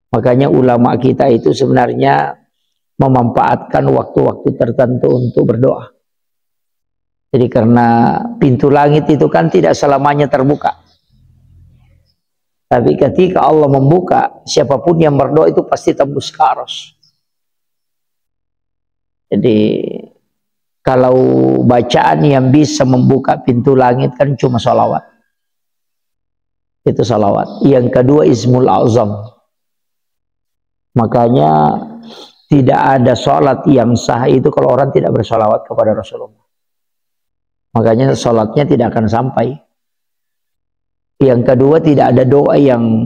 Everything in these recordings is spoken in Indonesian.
Makanya ulama kita itu sebenarnya memanfaatkan waktu-waktu tertentu untuk berdoa. Jadi karena pintu langit itu kan tidak selamanya terbuka. Tapi ketika Allah membuka, siapapun yang berdoa itu pasti tembus ke arsy. Jadi kalau bacaan yang bisa membuka pintu langit kan cuma sholawat. Itu sholawat. Yang kedua Ismul A'zam. Makanya tidak ada sholat yang sah itu kalau orang tidak bersolawat kepada Rasulullah. Makanya sholatnya tidak akan sampai. Yang kedua tidak ada doa yang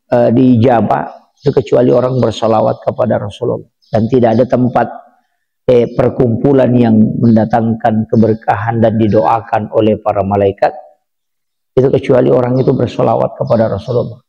diijabah itu kecuali orang bersolawat kepada Rasulullah. Dan tidak ada tempat perkumpulan yang mendatangkan keberkahan dan didoakan oleh para malaikat itu kecuali orang itu bersolawat kepada Rasulullah.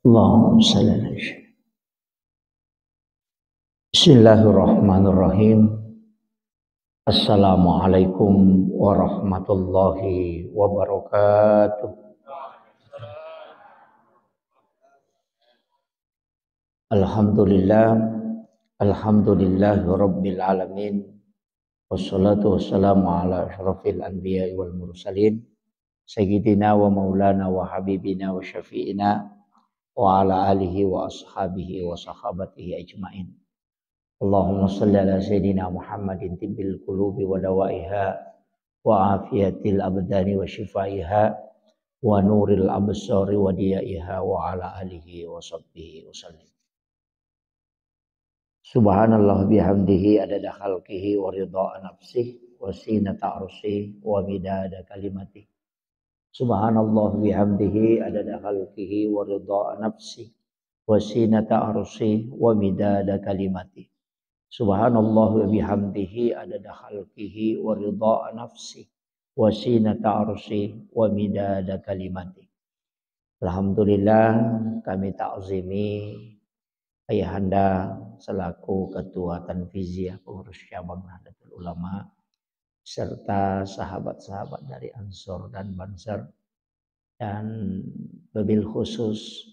Allahumma shalli ala Muhammad. Bismillahirrahmanirrahim. Assalamualaikum warahmatullahi wabarakatuh. Alhamdulillah, alhamdulillahi rabbil alamin. Wassalatu wassalamu ala asyrafil anbiya'i wal mursalin sayyidina wa maulana wa habibina wa syafi'ina wa ala alihi wa ashabihi wa sahabatihi ajma'in. Allahumma salli ala sayyidina Muhammadin tibbil qulubi wa dawaiha wa afiyatil abdani wa shifaiha wa nuril absari wa diyaiha wa ala alihi wa sahbihi wa sallim. Subhanallah bihamdihi adada khalqihi wa ridha nafsihi wa sinata arsyih wa midada kalimatih. Subhanallah bihamdihi adada khalqihi wa ridha nafsihi wa sinata arsyih wa midada kalimatih. Subhanallah bihamdihi adada khalqihi wa ridha nafsihi wa sinata arsyih wa midada kalimatih. Alhamdulillah kami ta'zimi Ayahanda selaku Ketua Tanfiziyah Pengurus Cabang Nahdlatul Ulama serta sahabat-sahabat dari Ansor dan Bansar dan wabil khusus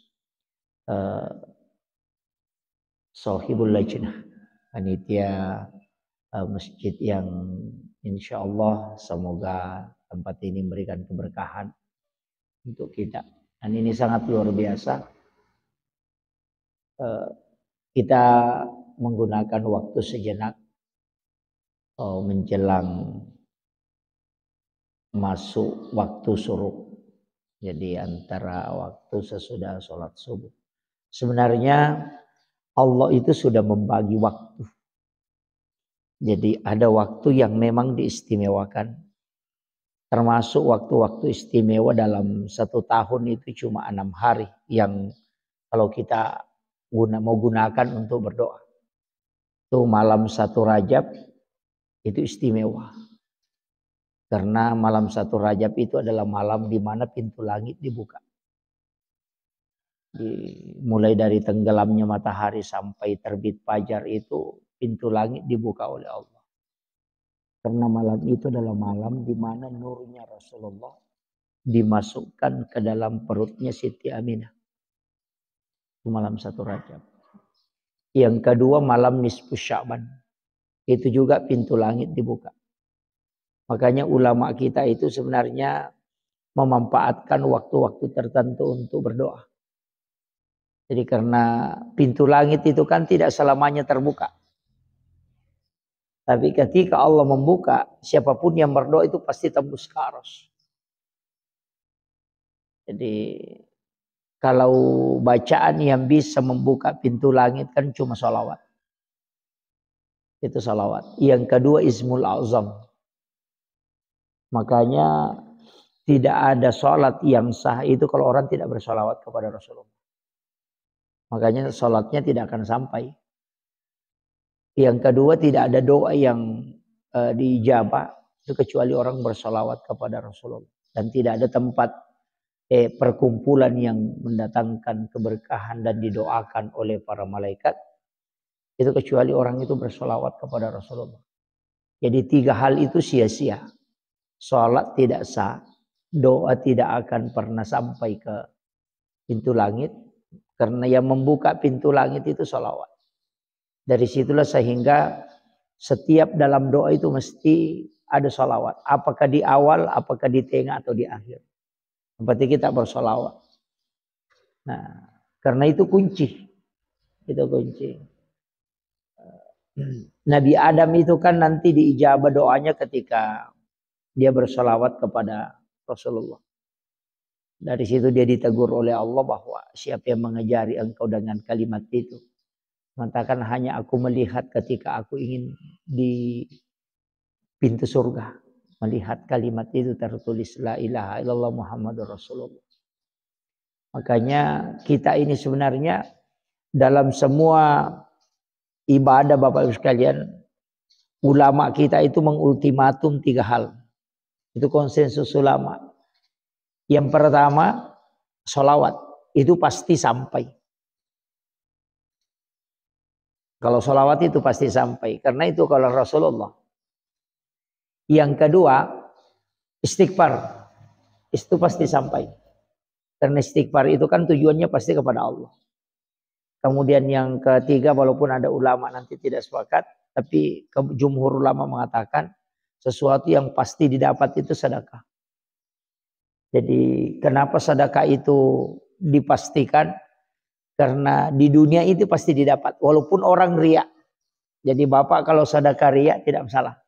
Sohibul Lajnah panitia masjid yang insya Allah semoga tempat ini memberikan keberkahan untuk kita. Dan ini sangat luar biasa. Kita menggunakan waktu sejenak menjelang masuk waktu syuruk. Jadi antara waktu sesudah sholat subuh. Sebenarnya Allah itu sudah membagi waktu. Jadi ada waktu yang memang diistimewakan. Termasuk waktu-waktu istimewa dalam 1 tahun itu cuma 6 hari. Yang kalau kita mau gunakan untuk berdoa. Itu malam 1 Rajab itu istimewa. Karena malam 1 Rajab itu adalah malam di mana pintu langit dibuka. Mulai dari tenggelamnya matahari sampai terbit fajar itu pintu langit dibuka oleh Allah. Karena malam itu adalah malam di mana nurnya Rasulullah dimasukkan ke dalam perutnya Siti Aminah. Malam 1 Rajab. Yang kedua malam nisfu Sya'ban. Itu juga pintu langit dibuka. Makanya ulama kita itu sebenarnya memanfaatkan waktu-waktu tertentu untuk berdoa. Jadi karena pintu langit itu kan tidak selamanya terbuka. Tapi ketika Allah membuka, siapapun yang berdoa itu pasti tembus ke arsy. Jadi kalau bacaan yang bisa membuka pintu langit kan cuma sholawat. Itu sholawat. Yang kedua Ismul A'zam. Makanya tidak ada sholat yang sah itu kalau orang tidak bersolawat kepada Rasulullah. Makanya sholatnya tidak akan sampai. Yang kedua tidak ada doa yang diijabah itu kecuali orang bersolawat kepada Rasulullah. Dan tidak ada tempat perkumpulan yang mendatangkan keberkahan dan didoakan oleh para malaikat itu kecuali orang itu bersolawat kepada Rasulullah. Jadi 3 hal itu sia-sia. Sholat tidak sah, doa tidak akan pernah sampai ke pintu langit, karena yang membuka pintu langit itu sholawat. Dari situlah sehingga setiap dalam doa itu mesti ada sholawat. Apakah di awal, apakah di tengah atau di akhir. Seperti kita bersolawat. Nah, karena itu kunci. Itu kunci. Nabi Adam itu kan nanti diijabah doanya ketika dia bersolawat kepada Rasulullah. Dari situ dia ditegur oleh Allah bahwa siapa yang mengajari engkau dengan kalimat itu. Mengatakan hanya aku melihat ketika aku ingin di pintu surga. Melihat kalimat itu tertulis la ilaha illallah Muhammadur Rasulullah. Makanya kita ini sebenarnya dalam semua ibadah Bapak Ibu sekalian, ulama kita itu mengultimatum 3 hal. Itu konsensus ulama. Yang pertama, sholawat. Itu pasti sampai. Kalau sholawat itu pasti sampai. Karena itu kalau Rasulullah. Yang kedua, istighfar. Itu pasti sampai. Karena istighfar itu kan tujuannya pasti kepada Allah. Kemudian yang ketiga, walaupun ada ulama nanti tidak sepakat, tapi jumhur ulama mengatakan sesuatu yang pasti didapat itu sedekah. Jadi kenapa sedekah itu dipastikan? Karena di dunia itu pasti didapat, walaupun orang riya. Jadi Bapak kalau sedekah riya tidak masalah.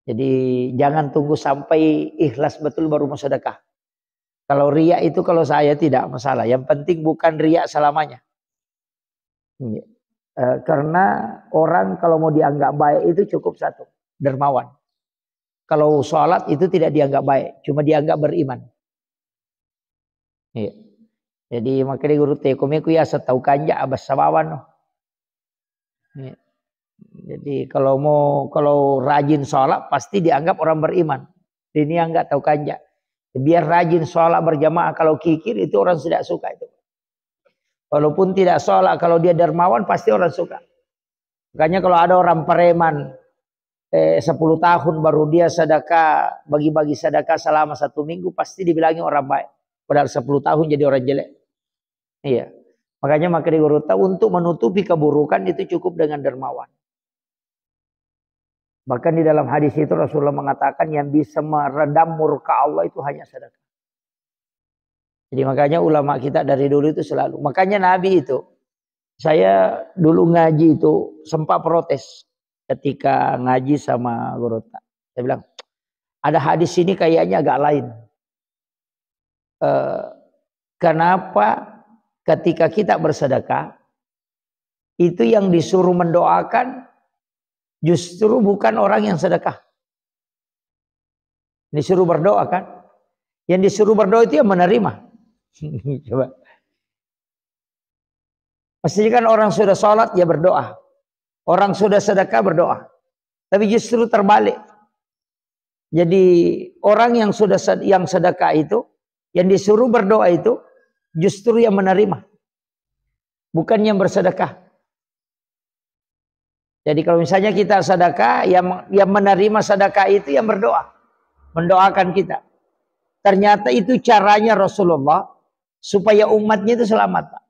Jadi jangan tunggu sampai ikhlas betul baru mau sedekah. Kalau riya itu kalau saya tidak masalah. Yang penting bukan riya selamanya. Karena orang kalau mau dianggap baik itu cukup satu, dermawan. Kalau sholat itu tidak dianggap baik, cuma dianggap beriman. Iya. Jadi makanya guru tekomeku ya setahu kanja abas sabawan. Iya. Jadi kalau rajin sholat pasti dianggap orang beriman. Ini yang nggak tahu kanja. Biar rajin sholat berjamaah, kalau kikir itu orang tidak suka itu. Walaupun tidak sholat, kalau dia dermawan pasti orang suka. Makanya kalau ada orang preman 10 tahun baru dia sedekah, bagi-bagi sedekah selama 1 minggu, pasti dibilangi orang baik. Padahal 10 tahun jadi orang jelek. Iya. Makanya maka guru tahu untuk menutupi keburukan itu cukup dengan dermawan. Bahkan di dalam hadis itu Rasulullah mengatakan yang bisa meredam murka Allah itu hanya sedekah. Jadi makanya ulama kita dari dulu itu selalu. Makanya Nabi itu, saya dulu ngaji itu sempat protes ketika ngaji sama guru. Saya bilang, ada hadis ini kayaknya agak lain. Kenapa ketika kita bersedekah, itu yang disuruh mendoakan justru bukan orang yang sedekah. Disuruh berdoa kan. Yang disuruh berdoa itu yang menerima. Coba. Pastinya kan orang sudah sholat ya berdoa. Orang sudah sedekah berdoa. Tapi justru terbalik. Jadi orang yang sudah yang sedekah itu, yang disuruh berdoa itu justru yang menerima. Bukan yang bersedekah. Jadi kalau misalnya kita sedekah, yang menerima sedekah itu yang berdoa. Mendoakan kita. Ternyata itu caranya Rasulullah supaya umatnya itu selamat, Pak.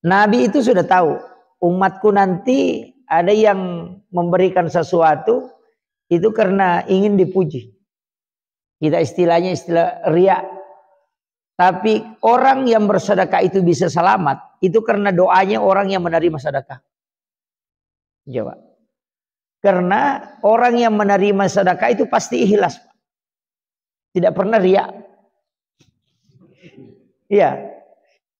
Nabi itu sudah tahu, umatku nanti ada yang memberikan sesuatu itu karena ingin dipuji. Kita istilahnya istilah riya. Tapi orang yang bersedekah itu bisa selamat, itu karena doanya orang yang menerima sedekah. Jawab. Karena orang yang menerima sedekah itu pasti ikhlas, Pak. Tidak pernah riya. Iya.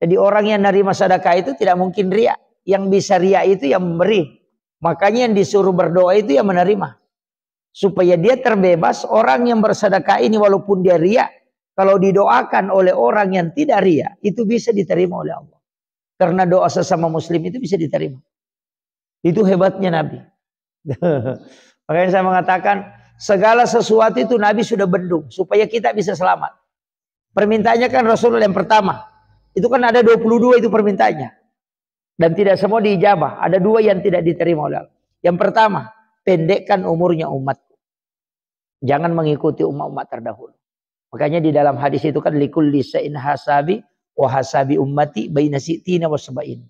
Jadi orang yang menerima sedekah itu tidak mungkin riya. Yang bisa riya itu yang memberi. Makanya yang disuruh berdoa itu yang menerima. Supaya dia terbebas, orang yang bersedekah ini walaupun dia riya, kalau didoakan oleh orang yang tidak riya, itu bisa diterima oleh Allah. Karena doa sesama muslim itu bisa diterima. Itu hebatnya Nabi. Makanya saya mengatakan segala sesuatu itu Nabi sudah bendung supaya kita bisa selamat. Permintaannya kan Rasulullah yang pertama. Itu kan ada 22 itu permintaannya. Dan tidak semua diijabah. Ada 2 yang tidak diterima oleh Allah. Yang pertama, pendekkan umurnya umatku. Jangan mengikuti umat-umat terdahulu. Makanya di dalam hadis itu kan likulli sa'in hasabi wa hasabi ummati baina si'tina wa sab'in.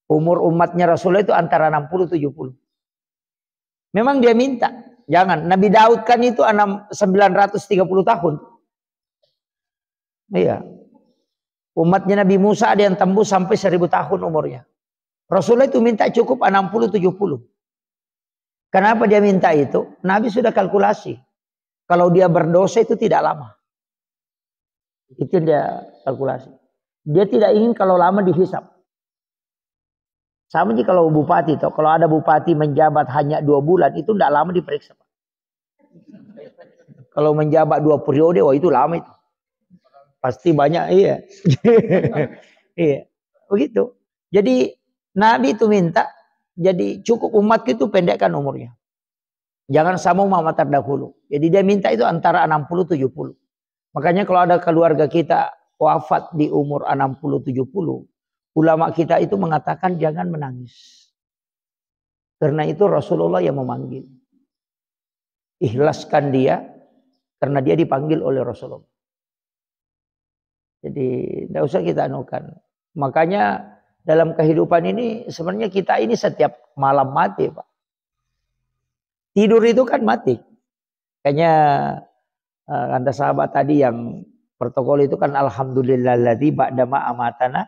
Umur umatnya Rasulullah itu antara 60-70. Memang dia minta. Jangan. Nabi Daud kan itu 930 tahun. Iya. Umatnya Nabi Musa ada yang tembus sampai 1000 tahun umurnya. Rasulullah itu minta cukup 60-70. Kenapa dia minta itu? Nabi sudah kalkulasi. Kalau dia berdosa itu tidak lama. Itu dia kalkulasi. Dia tidak ingin kalau lama dihisap. Sama sih kalau bupati. Kalau ada bupati menjabat hanya 2 bulan, itu tidak lama diperiksa. Kalau menjabat 2 periode, wah itu lama itu. Pasti banyak, iya. Iya, begitu. Jadi Nabi itu minta, jadi cukup umat itu pendekkan umurnya. Jangan sama umat terdahulu. Jadi dia minta itu antara 60-70. Makanya kalau ada keluarga kita wafat di umur 60-70, ulama kita itu mengatakan jangan menangis. Karena itu Rasulullah yang memanggil. Ikhlaskan dia, karena dia dipanggil oleh Rasulullah. Jadi tidak usah kita anukan. Makanya dalam kehidupan ini sebenarnya kita ini setiap malam mati, Pak. Tidur itu kan mati. Kayaknya Anda sahabat tadi yang protokol itu kan alhamdulillahilladzi ba'dama amatana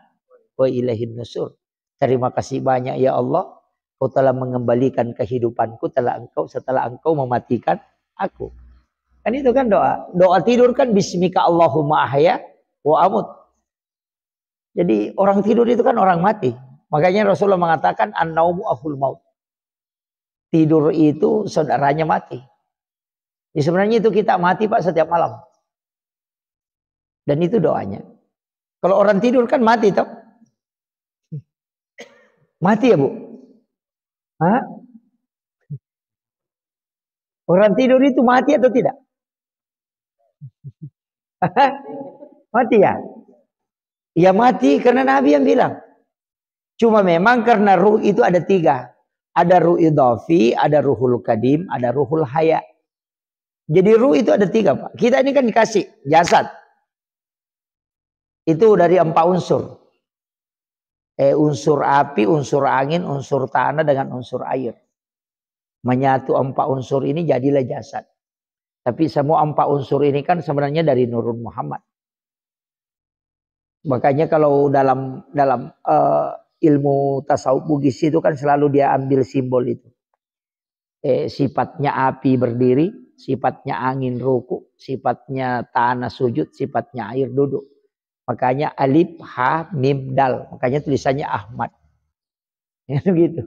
wa ilaihin nusur. Terima kasih banyak ya Allah, Kau telah mengembalikan kehidupanku setelah Engkau mematikan aku. Kan itu kan doa. Doa tidur kan bismika Allahumma ahya wa amut. Jadi orang tidur itu kan orang mati. Makanya Rasulullah mengatakan an-naumu akhul maut. Tidur itu saudaranya mati. Jadi sebenarnya itu kita mati Pak setiap malam. Dan itu doanya. Kalau orang tidur kan mati toh. Mati ya Bu? Hah? Orang tidur itu mati atau tidak? Mati ya? Ya mati karena Nabi yang bilang. Cuma memang karena ruh itu ada 3. Ada ruh idhafi, ada ruhul kadim, ada ruhul haya. Jadi ruh itu ada 3 Pak. Kita ini kan dikasih jasad. Itu dari 4 unsur. Unsur api, unsur angin, unsur tanah dengan unsur air. Menyatu 4 unsur ini jadilah jasad. Tapi semua 4 unsur ini kan sebenarnya dari Nurul Muhammad. Makanya kalau dalam ilmu tasawuf Bugis itu kan selalu dia ambil simbol itu. Sifatnya api berdiri, sifatnya angin ruku, sifatnya tanah sujud, sifatnya air duduk. Makanya alif, ha, mim, dal. Makanya tulisannya Ahmad. Gitu.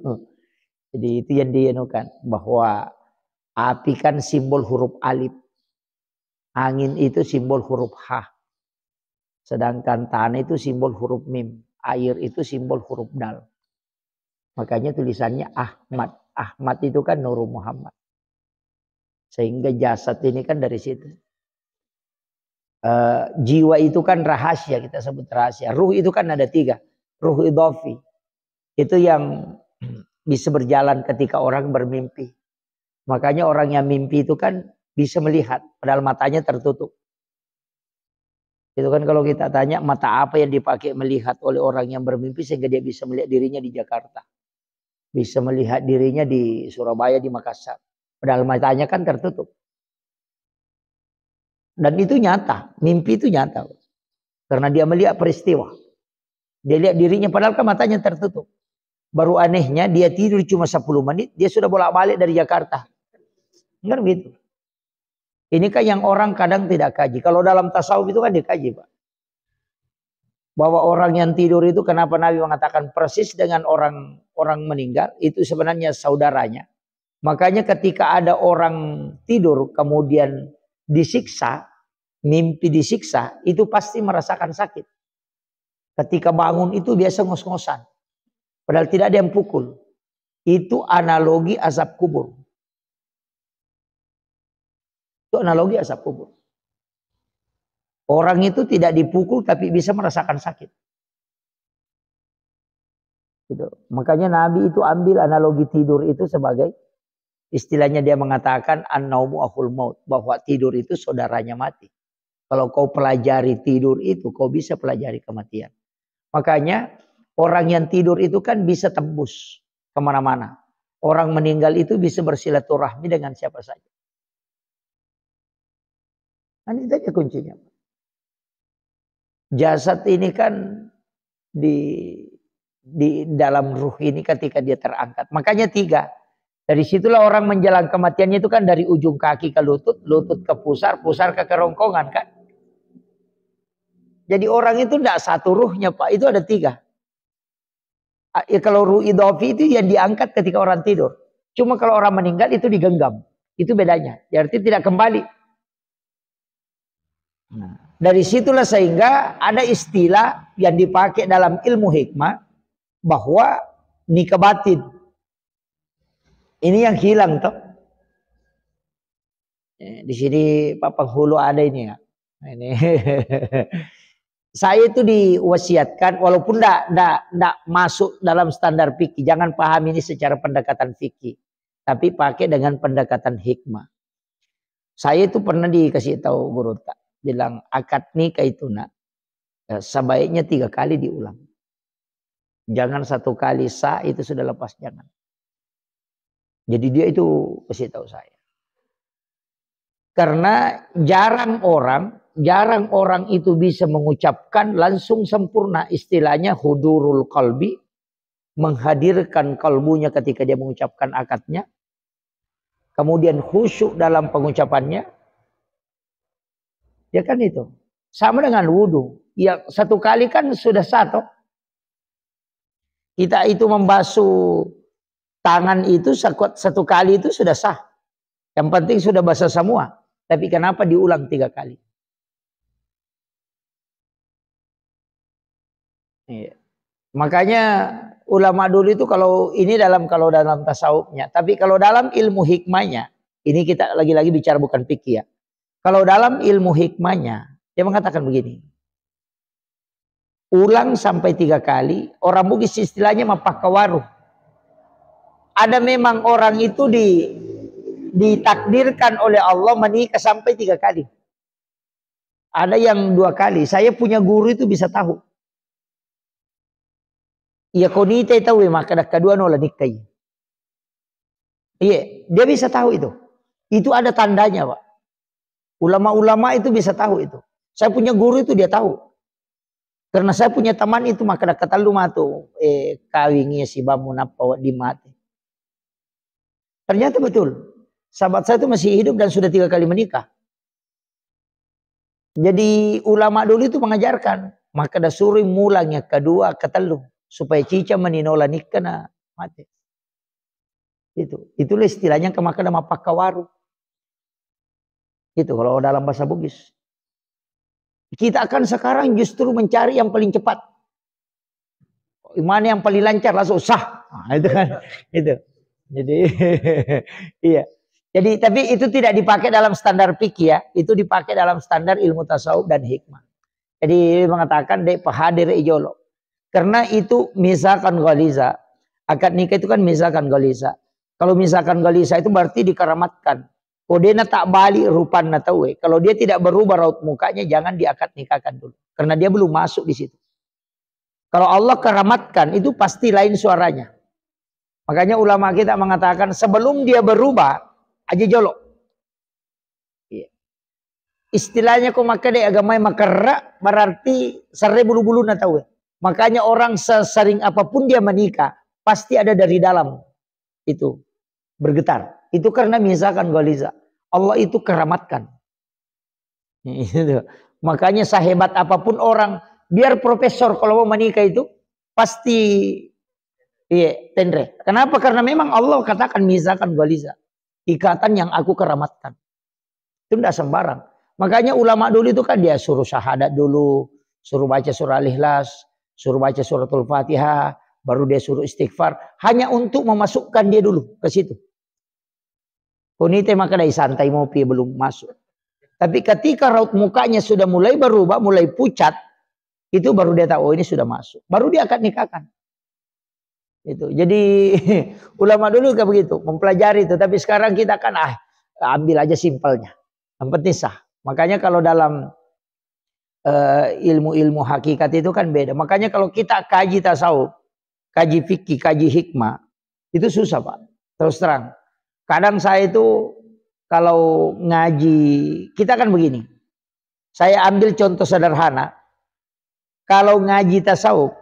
Jadi itu yang dianukan. Bahwa api kan simbol huruf alif. Angin itu simbol huruf ha. Sedangkan tanah itu simbol huruf mim. Air itu simbol huruf dal. Makanya tulisannya Ahmad. Ahmad itu kan Nurul Muhammad. Sehingga jasad ini kan dari situ. Jiwa itu kan rahasia, kita sebut rahasia. Ruh itu kan ada 3. Ruh idhafi. Itu yang bisa berjalan ketika orang bermimpi. Makanya orang yang mimpi itu kan bisa melihat. Padahal matanya tertutup. Itu kan kalau kita tanya mata apa yang dipakai melihat oleh orang yang bermimpi sehingga dia bisa melihat dirinya di Jakarta. Bisa melihat dirinya di Surabaya, di Makassar. Padahal matanya kan tertutup. Dan itu nyata. Mimpi itu nyata. Karena dia melihat peristiwa. Dia lihat dirinya padahal kan matanya tertutup. Baru anehnya dia tidur cuma 10 menit. Dia sudah bolak-balik dari Jakarta. Enggak begitu. Ini kan yang orang kadang tidak kaji. Kalau dalam tasawuf itu kan dikaji Pak. Bahwa orang yang tidur itu kenapa Nabi mengatakan persis dengan orang meninggal. Itu sebenarnya saudaranya. Makanya ketika ada orang tidur kemudian disiksa. Mimpi disiksa. Itu pasti merasakan sakit. Ketika bangun itu biasa ngos-ngosan. Padahal tidak ada yang pukul. Itu analogi azab kubur. Itu analogi azab kubur. Orang itu tidak dipukul tapi bisa merasakan sakit. Gitu. Makanya Nabi itu ambil analogi tidur itu sebagai istilahnya, dia mengatakan an-naumu akhul maut, bahwa tidur itu saudaranya mati. Kalau kau pelajari tidur itu, kau bisa pelajari kematian. Makanya orang yang tidur itu kan bisa tembus kemana-mana. Orang meninggal itu bisa bersilaturahmi dengan siapa saja. Ini saja kuncinya. Jasad ini kan di dalam ruh ini ketika dia terangkat. Makanya 3. Dari situlah orang menjelang kematiannya itu kan dari ujung kaki ke lutut, lutut ke pusar, pusar ke kerongkongan kan. Jadi orang itu tidak satu ruhnya Pak, itu ada 3. Ya, kalau ruh idhofi itu yang diangkat ketika orang tidur. Cuma kalau orang meninggal itu digenggam. Itu bedanya. Berarti tidak kembali. Nah, dari situlah sehingga ada istilah yang dipakai dalam ilmu hikmah bahwa nikah batin. Ini yang hilang toh. Di sini Pak Penghulu ada ini ya. Ini. Saya itu diwasiatkan walaupun tidak masuk dalam standar fikih. Jangan paham ini secara pendekatan fikih. Tapi pakai dengan pendekatan hikmah. Saya itu pernah dikasih tahu guru tak. Bilang akad nikah itu sebaiknya 3 kali diulang. Jangan 1 kali sah itu sudah lepas, jangan. Jadi dia itu kasih tahu saya. Karena jarang orang itu bisa mengucapkan langsung sempurna, istilahnya hudurul qalbi, menghadirkan kalbunya ketika dia mengucapkan akadnya. Kemudian khusyuk dalam pengucapannya. Ya kan itu. Sama dengan wudu. Ya 1 kali kan sudah satu. Kita itu membasuh tangan itu 1 kali itu sudah sah. Yang penting sudah basah semua. Tapi kenapa diulang 3 kali? Iya. Makanya ulama dulu itu kalau dalam tasawufnya. Tapi kalau dalam ilmu hikmahnya. Ini kita lagi-lagi bicara bukan fikih ya. Kalau dalam ilmu hikmahnya, dia mengatakan begini. Ulang sampai 3 kali, orang Bugis istilahnya mapakawaruh. Ada memang orang itu ditakdirkan oleh Allah menikah sampai 3 kali. Ada yang 2 kali. Saya punya guru itu bisa tahu. Iya konite tahu maka kedua nola nikah. Iya, dia bisa tahu itu. Itu ada tandanya, Pak. Ulama-ulama itu bisa tahu itu. Saya punya guru itu dia tahu. Karena saya punya teman itu maka kata lu matu kawingnya si bamu napa di mati. Ternyata betul. Sahabat saya itu masih hidup dan sudah 3 kali menikah. Jadi ulama dulu itu mengajarkan maka dah suruh mulangnya kedua ketelu supaya cica meninola nikah na mati. Itulah istilahnya kemaka nama pakawaru. Itu kalau dalam bahasa Bugis. Kita akan sekarang justru mencari yang paling cepat. Mana yang paling lancar langsung sah. Nah, itu kan itu. Jadi iya. Jadi tapi itu tidak dipakai dalam standar fikih ya. Itu dipakai dalam standar ilmu tasawuf dan hikmah. Jadi mengatakan dek pahadir ijolo. Karena itu misalkan ghaliza. Akad nikah itu kan misalkan ghaliza. Kalau misalkan ghaliza itu berarti dikeramatkan. Kodena tak balik rupan natawe. Kalau dia tidak berubah raut mukanya jangan diakad nikahkan dulu. Karena dia belum masuk di situ. Kalau Allah keramatkan itu pasti lain suaranya. Makanya ulama kita mengatakan sebelum dia berubah aja jolok. Istilahnya kok maka deh agama makara berarti sare bulu-bulu natawe. Makanya orang sesering apapun dia menikah pasti ada dari dalam itu bergetar. Itu karena misalkan ghaliza. Allah itu keramatkan. Makanya sehebat apapun orang, biar profesor kalau mau menikah itu pasti tendre. Kenapa? Karena memang Allah katakan misalkan ghaliza. Ikatan yang aku keramatkan. Itu tidak sembarang. Makanya ulama dulu itu kan dia suruh syahadat dulu, suruh baca surah Al-Ikhlas, suruh baca suratul Fatihah, baru dia suruh istighfar. Hanya untuk memasukkan dia dulu ke situ. Kunite maka dari santai ngopi belum masuk. Tapi ketika raut mukanya sudah mulai berubah, mulai pucat, itu baru dia tahu, oh ini sudah masuk. Baru dia akan nikahkan. Itu. Jadi ulama dulu kayak begitu, mempelajari itu. Tapi sekarang kita kan ambil aja simpelnya. Yang penting sah. Makanya kalau dalam ilmu-ilmu hakikat itu kan beda. Makanya kalau kita kaji tasawuf, kaji fikih, kaji hikmah, itu susah Pak. Terus terang. Kadang saya itu kalau ngaji, kita kan begini. Saya ambil contoh sederhana. Kalau ngaji tasawuf,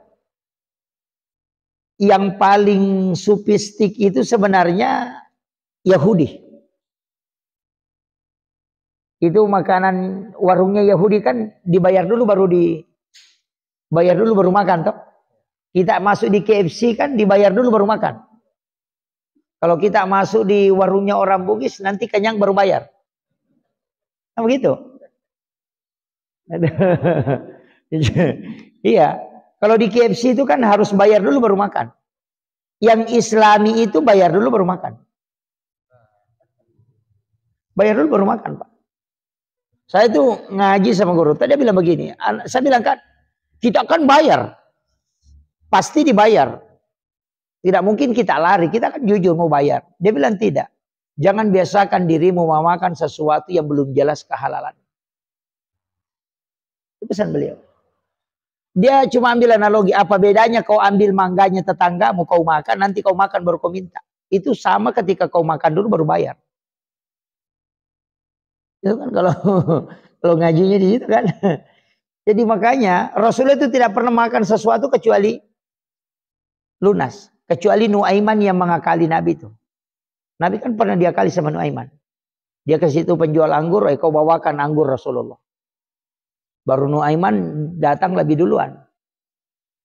yang paling sufistik itu sebenarnya Yahudi. Itu makanan warungnya Yahudi kan dibayar dulu baru makan toh. Kita masuk di KFC kan dibayar dulu baru makan. Kalau kita masuk di warungnya orang Bugis nanti kenyang baru bayar. Nah, begitu. Iya. Kalau di KFC itu kan harus bayar dulu baru makan. Yang Islami itu bayar dulu baru makan. Bayar dulu baru makan Pak. Saya itu ngaji sama guru. Tadi dia bilang begini. Saya bilang kan, kita kan bayar. Pasti dibayar. Tidak mungkin kita lari. Kita kan jujur mau bayar. Dia bilang tidak. Jangan biasakan dirimu memakan sesuatu yang belum jelas kehalalan. Itu pesan beliau. Dia cuma ambil analogi. Apa bedanya kau ambil mangganya tetanggamu, kau makan. Nanti kau makan baru kau minta. Itu sama ketika kau makan dulu baru bayar. Itu kan kalau ngajinya di situ kan. Jadi makanya Rasulullah itu tidak pernah makan sesuatu kecuali lunas. Kecuali Nuaiman yang mengakali Nabi itu. Nabi kan pernah diakali sama Nuaiman. Dia ke situ penjual anggur, kau bawakan anggur Rasulullah. Baru Nuaiman datang lebih duluan.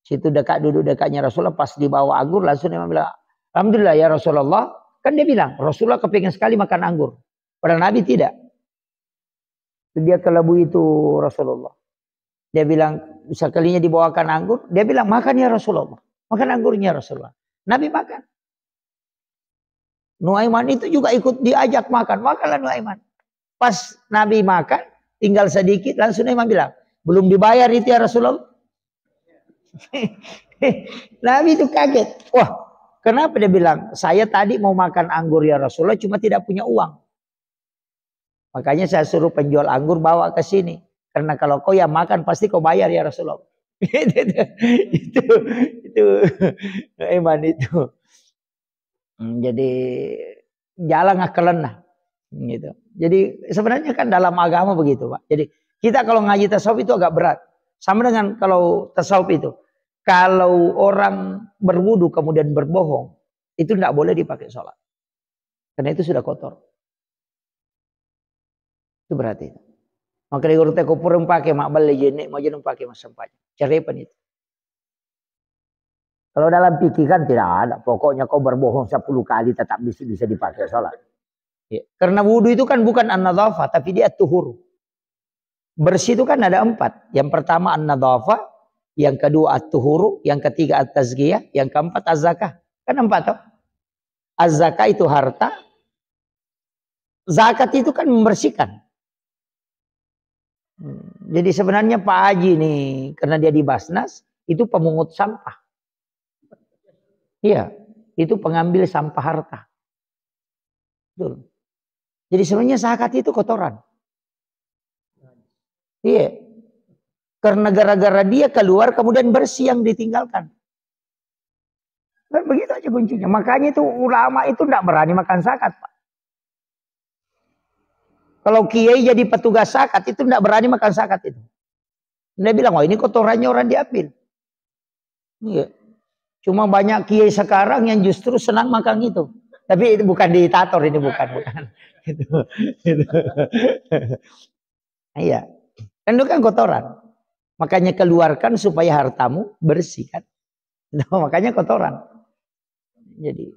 Situ duduk dekatnya Rasulullah, pas dibawa anggur langsung dia bilang, alhamdulillah ya Rasulullah. Kan dia bilang, Rasulullah kepingin sekali makan anggur. Padahal Nabi tidak. Dia kelebu itu Rasulullah. Dia bilang, sekalinya dibawakan anggur. Dia bilang, makan ya Rasulullah. Makan anggurnya Rasulullah. Nabi makan. Nuaiman itu juga ikut diajak makan. Makanlah Nuaiman. Pas Nabi makan, tinggal sedikit. Langsung Nuaiman bilang, belum dibayar itu ya Rasulullah. Nabi itu kaget. Wah, kenapa dia bilang, saya tadi mau makan anggur ya Rasulullah, cuma tidak punya uang. Makanya saya suruh penjual anggur bawa ke sini. Karena kalau kau yang makan pasti kau bayar ya Rasulullah. itu iman itu. Jadi jalan ngakelen lah. Gitu. Jadi sebenarnya kan dalam agama begitu Pak. Jadi kita kalau ngaji tasawuf itu agak berat. Sama dengan kalau tasawuf itu. Kalau orang berwudu kemudian berbohong. Itu tidak boleh dipakai sholat. Karena itu sudah kotor. Itu berarti. Maka di guru teko purung pakai mak balik jenek mau jeneng pakai mas sempat. Cerepan itu. Kalau dalam fikih kan tidak ada. Pokoknya kau berbohong 10 kali tetap bisa dipakai sholat. Ya. Karena wudhu itu kan bukan an-nadhafah tapi dia tuhur. Bersih itu kan ada 4. Yang pertama an-nadhafah, yang kedua at-tuhuru, yang ketiga at-tazkiyah, yang keempat az-zakah. Kan 4 toh. Az-zakah itu harta. Zakat itu kan membersihkan. Jadi sebenarnya Pak Haji nih, karena dia di Basnas, itu pemungut sampah. Iya, itu pengambil sampah harta. Betul. Jadi sebenarnya zakat itu kotoran. Iya. Karena gara-gara dia keluar kemudian bersih yang ditinggalkan. Begitu aja kuncinya. Makanya itu ulama itu tidak berani makan zakat, Pak. Kalau kiai jadi petugas zakat itu tidak berani makan zakat itu. Dia bilang, wah ini kotorannya orang diambil. Iya. Cuma banyak kiai sekarang yang justru senang makan itu. Tapi itu bukan diktator, ini bukan. Itu. Iya. Kan itu kan kotoran. Makanya keluarkan supaya hartamu bersih kan. Nah, makanya kotoran. Jadi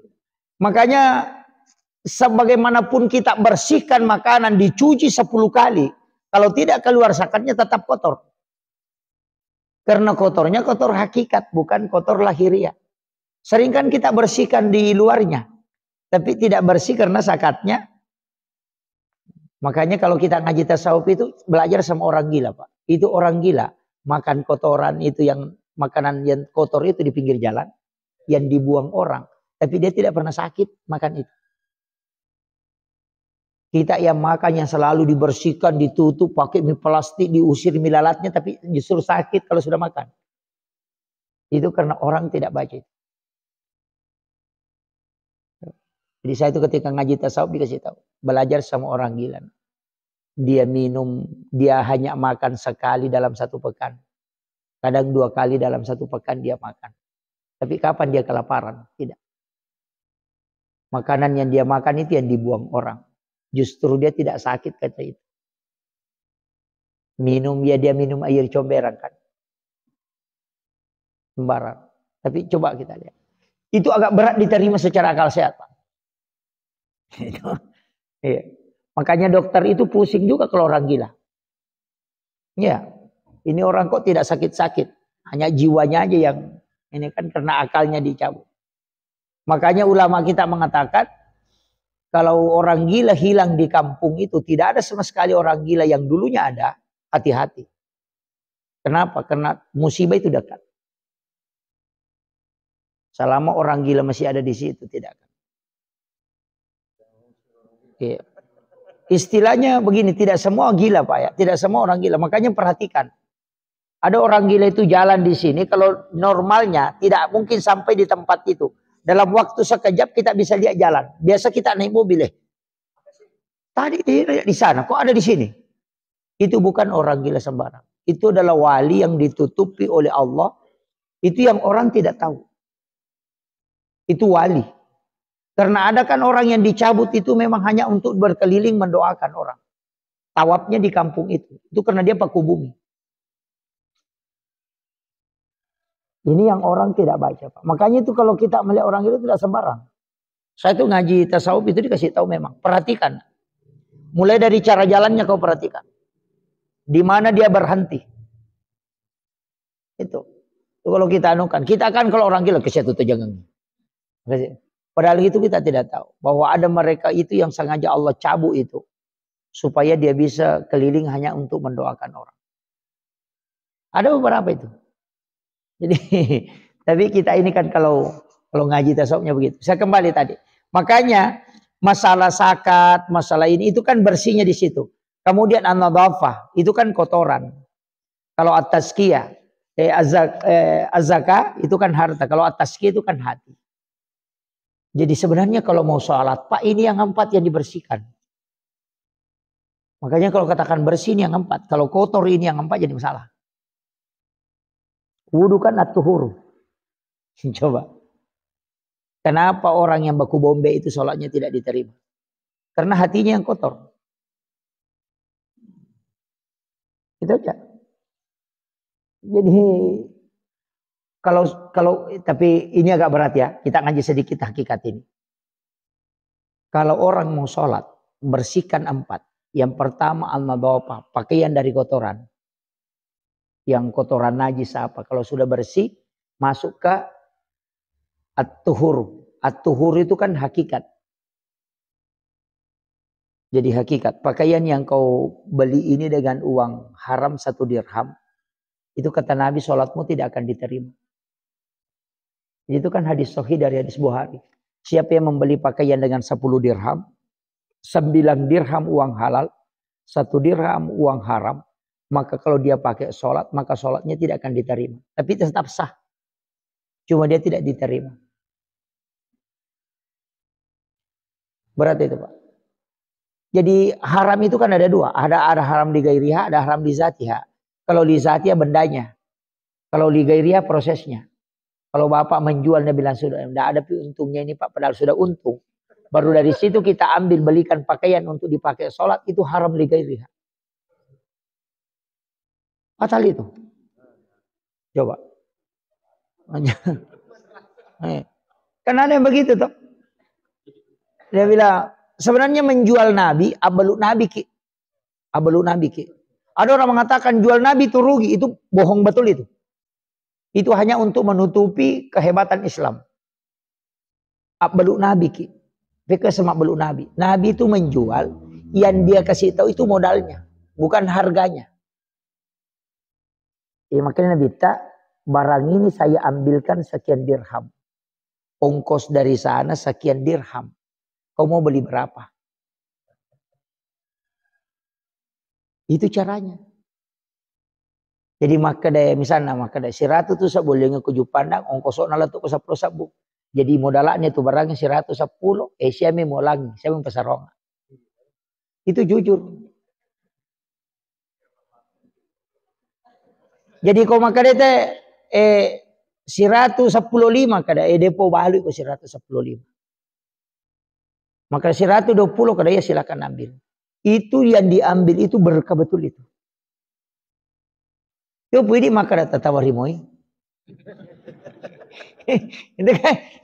makanya sebagaimanapun kita bersihkan makanan dicuci 10 kali. Kalau tidak keluar zakatnya tetap kotor. Karena kotornya kotor hakikat bukan kotor lahiriah. Sering kan kita bersihkan di luarnya, tapi tidak bersih karena sakatnya. Makanya kalau kita ngaji tasawuf itu belajar sama orang gila, Pak. Itu orang gila makan kotoran itu, yang makanan yang kotor itu di pinggir jalan yang dibuang orang, tapi dia tidak pernah sakit makan itu. Kita yang makan yang selalu dibersihkan, ditutup pakai mie plastik, diusir mie lalatnya, tapi justru sakit kalau sudah makan. Itu karena orang tidak baca. Jadi saya itu ketika ngaji tasawuf dikasih tahu, belajar sama orang gila. Dia minum, dia hanya makan sekali dalam satu pekan. Kadang 2 kali dalam satu pekan dia makan. Tapi kapan dia kelaparan? Tidak. Makanan yang dia makan itu yang dibuang orang. Justru dia tidak sakit kata itu. Minum ya dia minum air comberan kan. Sembarang. Tapi coba kita lihat. Itu agak berat diterima secara akal sehat, Pak. Iya. Makanya dokter itu pusing juga kalau orang gila. Ya, ini orang kok tidak sakit-sakit. Hanya jiwanya aja yang ini kan karena akalnya dicabut. Makanya ulama kita mengatakan kalau orang gila hilang di kampung itu tidak ada sama sekali orang gila yang dulunya ada. Hati-hati. Kenapa? Karena musibah itu dekat. Selama orang gila masih ada di situ tidak akan. Iya. Istilahnya begini, tidak semua gila Pak ya, tidak semua orang gila. Makanya perhatikan, ada orang gila itu jalan di sini, kalau normalnya tidak mungkin sampai di tempat itu. Dalam waktu sekejap kita bisa lihat jalan. Biasa kita naik mobil tadi di sana, kok ada di sini? Itu bukan orang gila sembarang. Itu adalah wali yang ditutupi oleh Allah. Itu yang orang tidak tahu. Itu wali. Karena ada kan orang yang dicabut itu memang hanya untuk berkeliling mendoakan orang. Tawafnya di kampung itu. Itu karena dia paku bumi. Ini yang orang tidak baca, Pak. Makanya itu kalau kita melihat orang itu tidak sembarang. Saya itu ngaji tasawuf itu dikasih tahu memang. Perhatikan. Mulai dari cara jalannya kau perhatikan. Di mana dia berhenti. Itu kalau kita anukan. Kita kan kalau orang gila ke situ jangan. Padahal itu kita tidak tahu. Bahwa ada mereka itu yang sengaja Allah cabut itu. Supaya dia bisa keliling hanya untuk mendoakan orang. Ada beberapa itu. Jadi, tapi kita ini kan kalau ngaji tasawufnya begitu. Saya kembali tadi. Makanya masalah sakat, masalah ini itu kan bersihnya di situ. Kemudian an-nadhafah, itu kan kotoran. Kalau at-tazkiyah, az-zakah itu kan harta. Kalau at-tazkiyah itu kan hati. Jadi sebenarnya kalau mau sholat, Pak, ini yang 4 yang dibersihkan. Makanya kalau katakan bersih ini yang 4. Kalau kotor ini yang 4 jadi masalah. Wudu kan at-tuhur. Coba. Kenapa orang yang baku bombe itu sholatnya tidak diterima? Karena hatinya yang kotor. Itu aja. Jadi kalau tapi ini agak berat ya. Kita ngaji sedikit hakikat ini. Kalau orang mau sholat, bersihkan 4. Yang pertama al-nadhafah, pakaian dari kotoran. Yang kotoran najis apa? Kalau sudah bersih, masuk ke at-tuhur. At-tuhur itu kan hakikat. Jadi hakikat. Pakaian yang kau beli ini dengan uang haram 1 dirham. Itu kata Nabi, sholatmu tidak akan diterima. Itu kan hadis sahih dari hadis Bukhari. Siapa yang membeli pakaian dengan 10 dirham, 9 dirham uang halal, 1 dirham uang haram, maka kalau dia pakai sholat, maka sholatnya tidak akan diterima. Tapi tetap sah. Cuma dia tidak diterima. Berat itu Pak. Jadi haram itu kan ada 2. Ada haram di gairiha, ada haram di zatiha. Kalau di zatiha bendanya. Kalau di gairiha prosesnya. Kalau Bapak menjual, Nabi bilang sudah tidak ada untungnya ini Pak, padahal sudah untung. Baru dari situ kita ambil belikan pakaian untuk dipakai sholat, itu haram li gairiha. Batal itu. Coba. Kan ada yang begitu toh. Dia bilang sebenarnya menjual Nabi, abalu Nabi ki. Abalu Nabi ki. Ada orang mengatakan jual Nabi itu rugi, itu bohong betul itu. Itu hanya untuk menutupi kehebatan Islam. Beluk Nabi ki. Fikih semak beluk Nabi. Nabi itu menjual, yang dia kasih tahu itu modalnya, bukan harganya. Ya, makanya Nabi tak, barang ini saya ambilkan sekian dirham. Ongkos dari sana sekian dirham. Kau mau beli berapa? Itu caranya. Jadi maka daya misalnya maka daya si ratu tu boleh ngekuju pandang ongkos nala tu kusap sabu. Jadi modalnya itu barangnya si ratu 10, siapa mau lagi, siapa pesaronga. Itu jujur. Jadi kau maka daya si ratu 15 kada depo balik ke si ratu 15. Maka si ratu 20 kada ya silakan ambil. Itu yang diambil itu berkah betul itu. Yo puidi maka data tawari moi.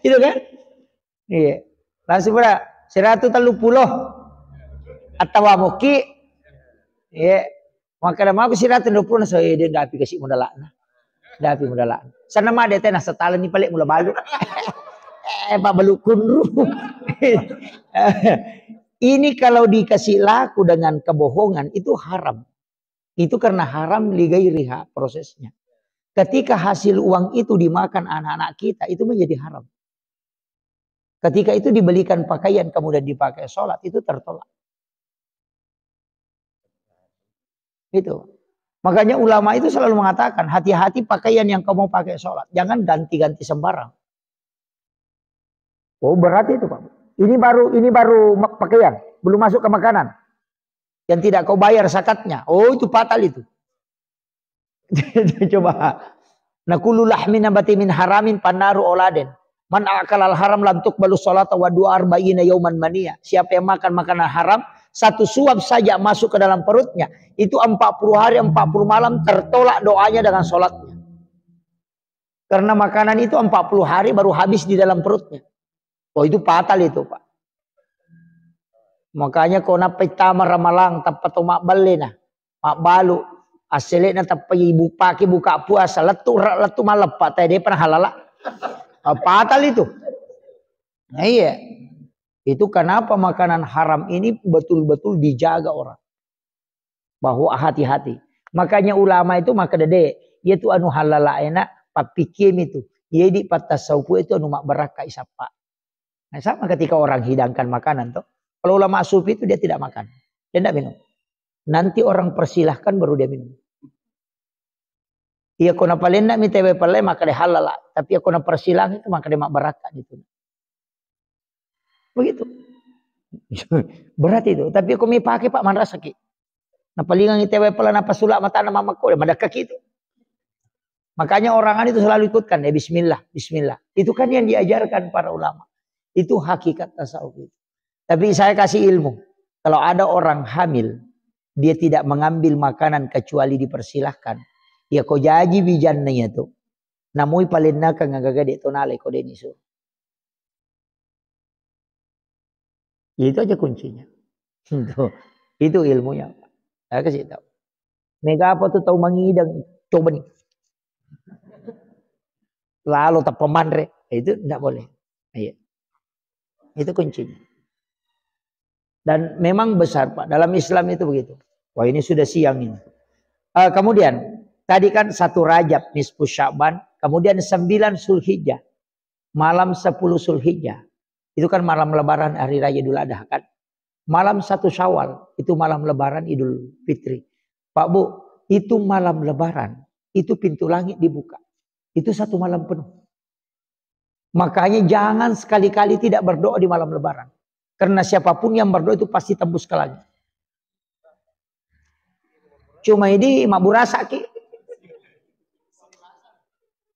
Itu kan? Iya. Langsung pada 130 atau muki. Iya. Maka dah mau 120 so dia dah api kasih modalana. Dah api modalana. Sana mah dia teh nah setala ni pelik mula balu. Pak balu kunru. Ini kalau dikasih laku dengan kebohongan itu haram. Itu karena haram ligairiha prosesnya. Ketika hasil uang itu dimakan anak-anak kita, itu menjadi haram. Ketika itu dibelikan pakaian kemudian dipakai sholat, itu tertolak. Itu. Makanya ulama itu selalu mengatakan, hati-hati pakaian yang kamu pakai sholat. Jangan ganti-ganti sembarang. Oh berarti itu Pak. Ini baru pakaian, belum masuk ke makanan. Yang tidak kau bayar zakatnya. Oh itu fatal itu. Coba. Nakulu lahmin nabati min haramin panaru oladen. Man akalal haram lam tuqbalu sholata wa du'a arba'ina yauman mania. Siapa yang makan makanan haram, satu suap saja masuk ke dalam perutnya, itu 40 hari 40 malam tertolak doanya dengan sholatnya. Karena makanan itu 40 hari baru habis di dalam perutnya. Oh itu fatal itu Pak. Makanya kau napai tamar ramalang tapat mak balena, mak balu. Asalnya tapi ibu pagi buka puasa letu malam Pak tadi pernah halala. Fatal itu. Nah iya. Itu kenapa makanan haram ini betul-betul dijaga orang. Bahwa hati-hati. Makanya ulama itu maka dede yaitu anu halala enak papikim itu. Jadi patasaupu itu anu mak beraka isapa. Nah sama ketika orang hidangkan makanan tuh. Kalau ulama sufi itu dia tidak makan. Dia tidak minum. Nanti orang persilahkan baru dia minum. Iya kona palenda mi tebe pale maka dia halal. Tapi kona persilang itu maka dia mak baraka gitu. Begitu. Berat itu. Tapi aku mi pakai Pak man rasa ki. Nah palingan tebe pale napa sulak mata nama mako dia kaki itu. Makanya orang itu selalu ikutkan ya bismillah, bismillah. Itu kan yang diajarkan para ulama. Itu hakikat tasawuf itu. Tapi saya kasih ilmu. Kalau ada orang hamil, dia tidak mengambil makanan kecuali dipersilahkan. Ya kau jaji bijannanya tuh. Namui palinna ka ngagagade tonale ko deniso. Itu aja kuncinya. Itu ilmunya. Saya kasih tahu. Mega apa tuh tahu mengidang coba nih. Lalu tak pemandre itu tidak boleh. Iya. Itu kuncinya. Dan memang besar Pak. Dalam Islam itu begitu. Wah ini sudah siang ini. Kemudian. Tadi kan 1 Rajab nisfu Sya'ban. Kemudian 9 Zulhijjah. Malam 10 Zulhijjah. Itu kan malam lebaran hari raya Idul Adha kan. Malam 1 Syawal. Itu malam lebaran Idul Fitri. Pak Bu. Itu malam lebaran. Itu pintu langit dibuka. Itu 1 malam penuh. Makanya jangan sekali-kali tidak berdoa di malam lebaran. Karena siapapun yang berdoa itu pasti tembus ke langit. Cuma ini mak burasa ki.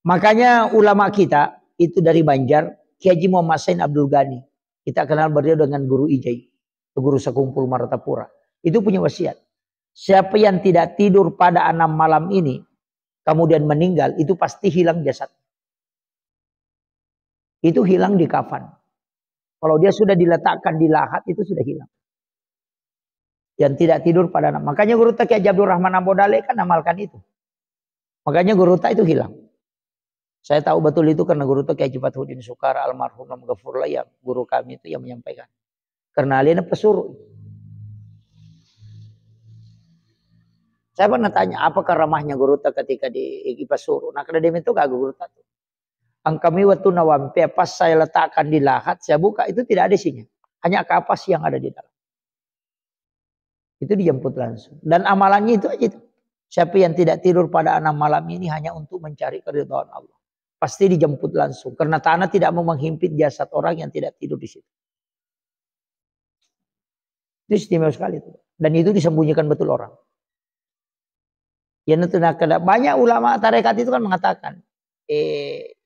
Makanya ulama kita itu dari Banjar, Kiai Haji Muhammad Sain Abdul Ghani. Kita kenal beliau dengan Guru Ijai, Guru Sekumpul Martapura. Itu punya wasiat. Siapa yang tidak tidur pada 6 malam ini, kemudian meninggal, itu pasti hilang jasad. Itu hilang di kafan. Kalau dia sudah diletakkan di lahat, itu sudah hilang. Yang tidak tidur pada 6. Makanya Guru Kiai Haji Abdul Rahman Ambodale kan amalkan itu. Makanya Guru itu hilang. Saya tahu betul itu karena guru itu Kiai Haji Fathuddin Sukara almarhum Ghafurlah, yang guru kami itu yang menyampaikan. Karena alien pesuruh. Saya pernah tanya, apakah ramahnya guru ketika di pesuruh? Nah, karena dia itu gak guru itu. Angkami waktu nawampe pas saya letakkan di lahat, saya buka itu tidak ada isinya. Hanya kapas yang ada di dalam. Itu dijemput langsung. Dan amalannya itu aja itu. Siapa yang tidak tidur pada 6 malam ini hanya untuk mencari keridhaan Allah. Pasti dijemput langsung. Karena tanah tidak mau menghimpit jasad orang yang tidak tidur di situ. Itu istimewa sekali itu. Dan itu disembunyikan betul orang. Ya, banyak ulama tarekat itu kan mengatakan,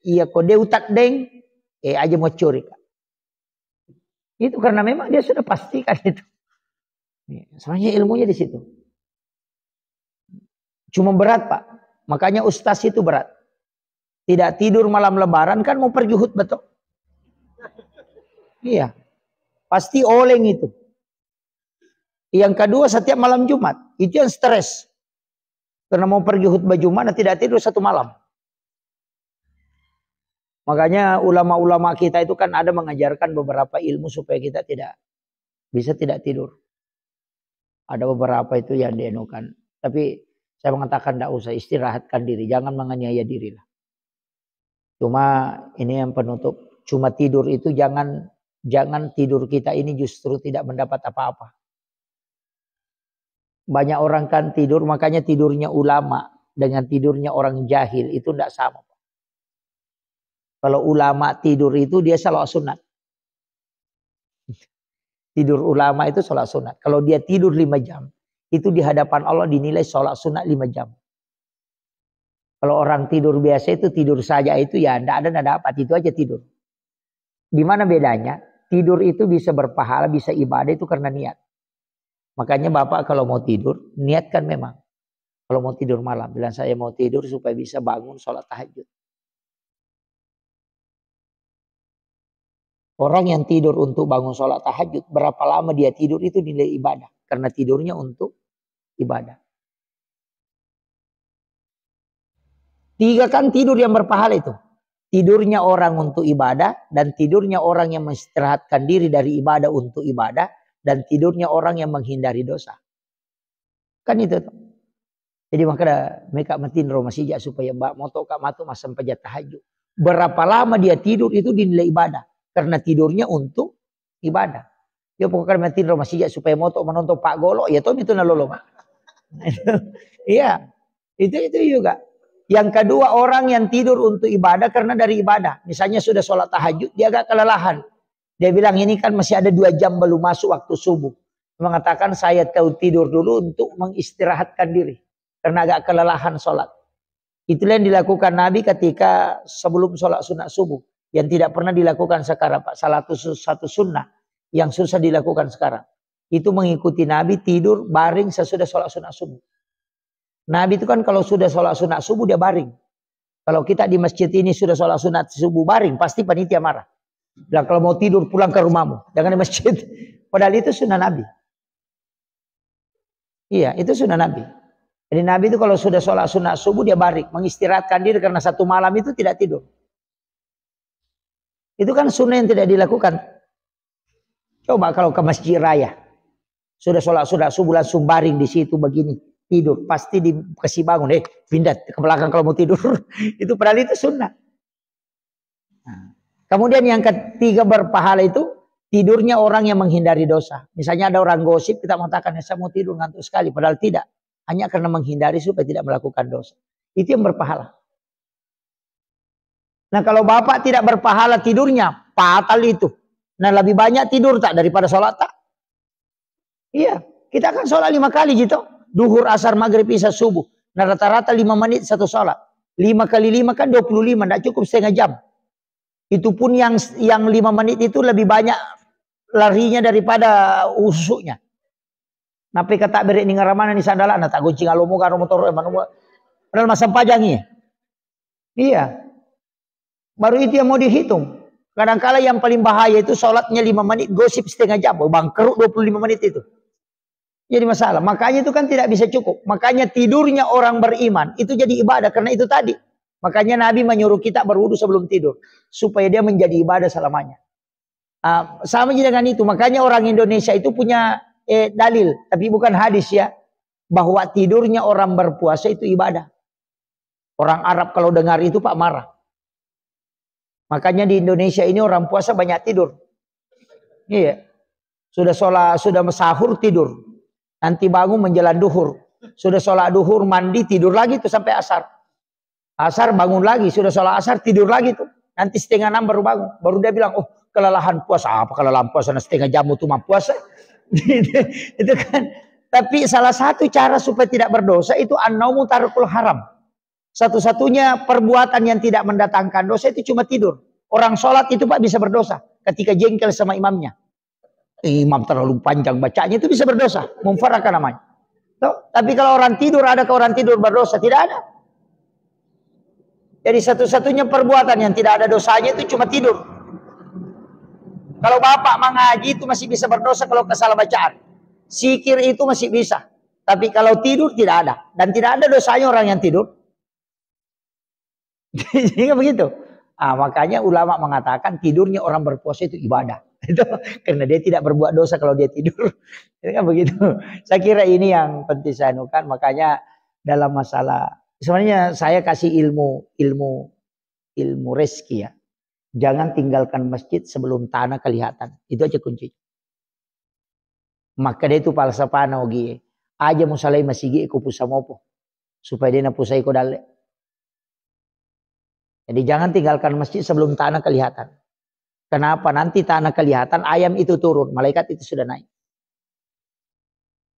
iya kode utak deng, aja mau curi. Itu karena memang dia sudah pastikan itu. Soalnya ilmunya di situ. Cuma berat Pak. Makanya ustaz itu berat. Tidak tidur malam lebaran kan mau pergi khutbah betul. Iya. Pasti oleng itu. Yang kedua setiap malam Jumat. Itu yang stres. Karena mau pergi khutbah Jumat dan tidak tidur 1 malam. Makanya ulama-ulama kita itu kan ada mengajarkan beberapa ilmu supaya kita tidak tidur. Ada beberapa itu yang dienukan. Tapi saya mengatakan tidak usah, istirahatkan diri. Jangan menganiaya diri lah. Cuma ini yang penutup. Cuma tidur itu jangan tidur kita ini justru tidak mendapat apa-apa. Banyak orang kan tidur, makanya tidurnya ulama dengan tidurnya orang jahil itu tidak sama. Kalau ulama tidur itu dia salat sunat. Tidur ulama itu salat sunat. Kalau dia tidur 5 jam, itu di hadapan Allah dinilai salat sunat 5 jam. Kalau orang tidur biasa itu tidur saja itu ya tidak ada dapat, itu aja tidur. Di mana bedanya? Tidur itu bisa berpahala, bisa ibadah itu karena niat. Makanya Bapak kalau mau tidur, niatkan memang. Kalau mau tidur malam, bilang saya mau tidur supaya bisa bangun sholat tahajud. Orang yang tidur untuk bangun sholat tahajud, berapa lama dia tidur itu nilai ibadah. Karena tidurnya untuk ibadah. 3 kan tidur yang berpahala itu. Tidurnya orang untuk ibadah, dan tidurnya orang yang mengistirahatkan diri dari ibadah untuk ibadah, dan tidurnya orang yang menghindari dosa. Kan itu. Jadi makanya mereka matiin rumah sijak supaya mbak moto kak matu masam pejat tahajud. Berapa lama dia tidur itu dinilai ibadah. Karena tidurnya untuk ibadah. Ya pokoknya matiin rumah sijak supaya moto menonton Pak Golo. Ya toh itu nalolo. Iya. Itu juga. Yang kedua orang yang tidur untuk ibadah karena dari ibadah. Misalnya sudah sholat tahajud dia agak kelelahan. Dia bilang ini kan masih ada 2 jam belum masuk waktu subuh. Mengatakan saya tahu tidur dulu untuk mengistirahatkan diri. Karena agak kelelahan sholat. Itulah yang dilakukan Nabi ketika sebelum sholat sunat subuh. Yang tidak pernah dilakukan sekarang Pak. Satu sunnah yang susah dilakukan sekarang. Itu mengikuti Nabi tidur baring sesudah sholat sunat subuh. Nabi itu kan kalau sudah sholat sunat subuh dia baring. Kalau kita di masjid ini sudah sholat sunat subuh baring pasti panitia marah. Dan kalau mau tidur pulang ke rumahmu, jangan di masjid. Padahal itu sunnah Nabi. Iya, itu sunnah Nabi. Jadi Nabi itu kalau sudah sholat sunat subuh dia baring, mengistirahatkan diri karena 1 malam itu tidak tidur. Itu kan sunnah yang tidak dilakukan. Coba kalau ke masjid raya, sudah sholat subuh langsung baring di situ begini tidur, pasti dikasih bangun, pindah ke belakang kalau mau tidur. Itu padahal itu sunnah. Nah. Kemudian yang ketiga berpahala itu tidurnya orang yang menghindari dosa. Misalnya ada orang gosip kita mengatakan saya mau tidur ngantuk sekali. Padahal tidak. Hanya karena menghindari supaya tidak melakukan dosa. Itu yang berpahala. Nah kalau bapak tidak berpahala tidurnya, fatal itu. Nah lebih banyak tidur tak daripada sholat tak? Iya. Kita kan sholat 5 kali gitu. Duhur, asar, maghrib, isya, subuh. Nah rata-rata 5 menit satu sholat. 5 kali 5 kan 25. Tidak cukup setengah jam. Itu pun yang 5 menit itu lebih banyak larinya daripada usuknya. Napi kata beri ni ngaramana ni sandalan tak guncing alomo karo motor padahal masam pajangi. Iya. Baru itu yang mau dihitung. Kadang-kala yang paling bahaya itu sholatnya 5 menit, gosip setengah jam, bangkrut 25 menit itu. Jadi masalah. Makanya itu kan tidak bisa cukup. Makanya tidurnya orang beriman itu jadi ibadah karena itu tadi. Makanya Nabi menyuruh kita berwudu sebelum tidur. Supaya dia menjadi ibadah selamanya. Sama dengan itu. Makanya orang Indonesia itu punya dalil. Tapi bukan hadis ya. Bahwa tidurnya orang berpuasa itu ibadah. Orang Arab kalau dengar itu Pak marah. Makanya di Indonesia ini orang puasa banyak tidur. Iya. Sudah sholat, sudah sahur tidur. Nanti bangun menjelang duhur. Sudah sholat duhur mandi tidur lagi tuh sampai asar. Asar bangun lagi, sudah sholat asar tidur lagi tuh. Nanti 5:30 baru bangun. Baru dia bilang, oh kelelahan puasa. Apa kelelahan puasa? 1/2 jam itu mah puasa. Itu kan. Tapi salah satu cara supaya tidak berdosa itu an-naumu tarkul haram. Satu-satunya perbuatan yang tidak mendatangkan dosa itu cuma tidur. Orang sholat itu Pak bisa berdosa. Ketika jengkel sama imamnya. Imam terlalu panjang bacanya itu bisa berdosa. Mumfaraka namanya. Tuh. Tapi kalau orang tidur, adakah orang tidur berdosa? Tidak ada. Jadi satu-satunya perbuatan yang tidak ada dosanya itu cuma tidur. Kalau bapak mengaji itu masih bisa berdosa kalau kesalah bacaan. Zikir itu masih bisa. Tapi kalau tidur tidak ada. Dan tidak ada dosanya orang yang tidur. Jadi begitu. Makanya ulama mengatakan tidurnya orang berpuasa itu ibadah. Itu karena dia tidak berbuat dosa kalau dia tidur. Itu kan begitu. Saya kira ini yang penting saya anukan. Makanya dalam masalah sebenarnya saya kasih ilmu rezeki ya. Jangan tinggalkan masjid sebelum tanah kelihatan. Itu aja kunci. Maka dia itu falsafah nogi. Aja musalai masigi iku pusamopo. Supaya dia napusai ko dale. Jadi jangan tinggalkan masjid sebelum tanah kelihatan. Kenapa? Nanti tanah kelihatan ayam itu turun. Malaikat itu sudah naik.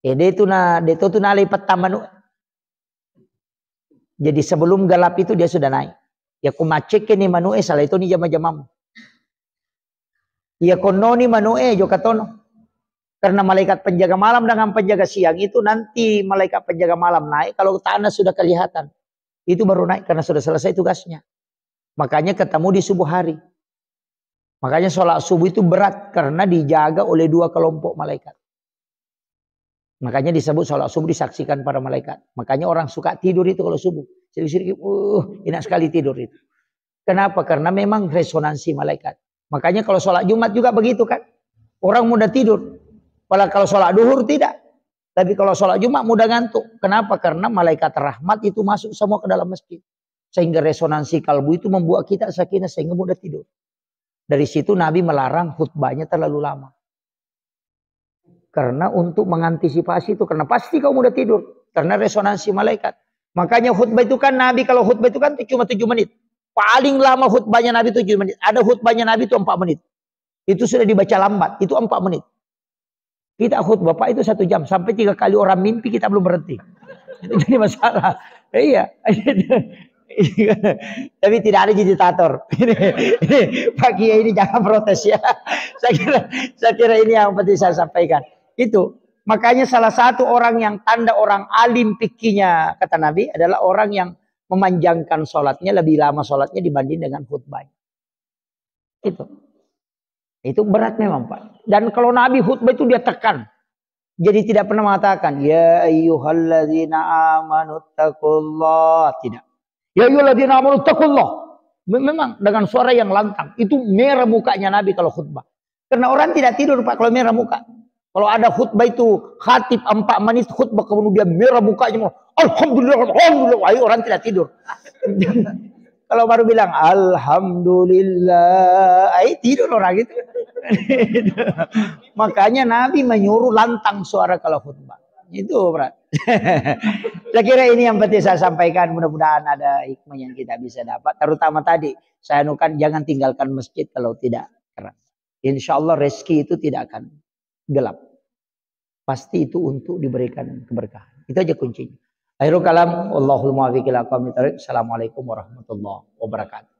Dia itu lipat taman. Jadi sebelum gelap itu dia sudah naik. Ya kumacek ni manue salah itu ni jama-jamamu. Ya kononi manue jo katono. Karena malaikat penjaga malam dengan penjaga siang itu nanti malaikat penjaga malam naik kalau tanah sudah kelihatan. Itu baru naik karena sudah selesai tugasnya. Makanya ketemu di subuh hari. Makanya sholat subuh itu berat karena dijaga oleh 2 kelompok malaikat. Makanya disebut sholat subuh disaksikan para malaikat. Makanya orang suka tidur itu kalau subuh. Jadi enak sekali tidur itu. Kenapa? Karena memang resonansi malaikat. Makanya kalau sholat Jumat juga begitu kan. Orang mudah tidur. Padahal kalau sholat duhur tidak. Tapi kalau sholat Jumat mudah ngantuk. Kenapa? Karena malaikat rahmat itu masuk semua ke dalam masjid. Sehingga resonansi kalbu itu membuat kita sakinah sehingga mudah tidur. Dari situ Nabi melarang khutbahnya terlalu lama. Karena untuk mengantisipasi itu. Karena pasti kau mudah tidur. Karena resonansi malaikat. Makanya khutbah itu kan Nabi. Kalau khutbah itu kan cuma 7 menit. Paling lama khutbahnya Nabi itu 7 menit. Ada khutbahnya Nabi itu 4 menit. Itu sudah dibaca lambat. Itu 4 menit. Kita khutbah Pak itu 1 jam. Sampai 3 kali orang mimpi kita belum berhenti. Itu jadi masalah. Iya. Tapi tidak ada agitator. Ini Pak Kiai ini jangan protes ya. Saya kira ini yang penting saya sampaikan. Itu makanya salah satu orang yang tanda orang alim fikihnya kata Nabi adalah orang yang memanjangkan sholatnya lebih lama sholatnya dibanding dengan khutbah. Itu berat memang Pak. Dan kalau Nabi khutbah itu dia tekan. Jadi tidak pernah mengatakan ya ayyuhalladzina amanu taqullah, tidak. Ya ayyuhalladzina amanu taqullah. Memang dengan suara yang lantang. Itu merah mukanya Nabi kalau khutbah. Karena orang tidak tidur Pak kalau merah muka. Kalau ada khutbah itu khatib 4 menit khutbah kemudian merah mukanya. Alhamdulillah, alhamdulillah. Orang tidak tidur. Kalau baru bilang alhamdulillah, tidur orang itu. Makanya Nabi menyuruh lantang suara kalau khutbah. Itu berat. Saya kira ini yang penting saya sampaikan. Mudah-mudahan ada hikmah yang kita bisa dapat. Terutama tadi saya anukan jangan tinggalkan masjid kalau tidak keras. Insya Allah rezeki itu tidak akan gelap. Pasti itu untuk diberikan keberkahan. Itu aja kuncinya. Akhirul kalam. Wallahul muwaffiq ila aqwamit thoriq. Assalamualaikum warahmatullahi wabarakatuh.